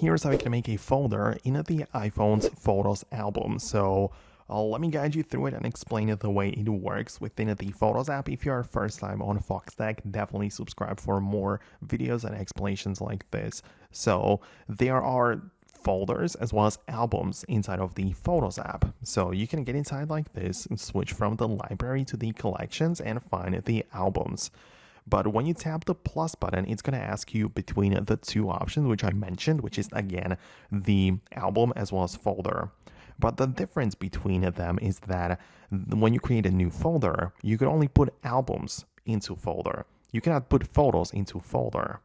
here's how you can make a folder in the iPhone's Photos album. So let me guide you through it and explain it the way it works within the Photos app. If you're first time on Foxtecc, definitely subscribe for more videos and explanations like this. So there are folders as well as albums inside of the Photos app. So you can get inside like this and switch from the library to the collections and find the albums. But when you tap the plus button, it's going to ask you between the two options, which I mentioned, which is again the album as well as folder. But the difference between them is that when you create a new folder, you can only put albums into folder. You cannot put photos into folder.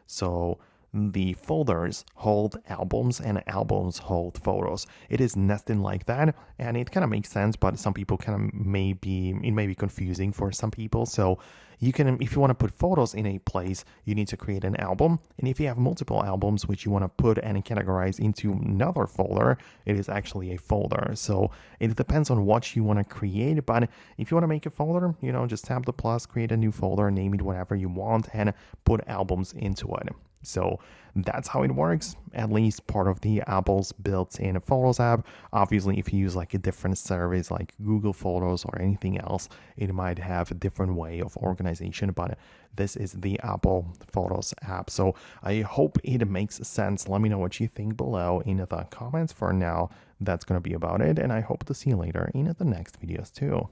So the folders hold albums and albums hold photos. It is nested like that, and it kind of makes sense, but some people it may be confusing for some people. So you can, if you want to put photos in a place, you need to create an album, and if you have multiple albums which you want to put and categorize into another folder, it is actually a folder. So it depends on what you want to create, but if you want to make a folder, just tap the plus, create a new folder, name it whatever you want, and put albums into it. So that's how it works, at least part of the Apple's built-in Photos app. Obviously, if you use like a different service like Google Photos or anything else, it might have a different way of organization, but this is the Apple Photos app. So I hope it makes sense. Let me know what you think below in the comments. For now, that's going to be about it, and I hope to see you later in the next videos too.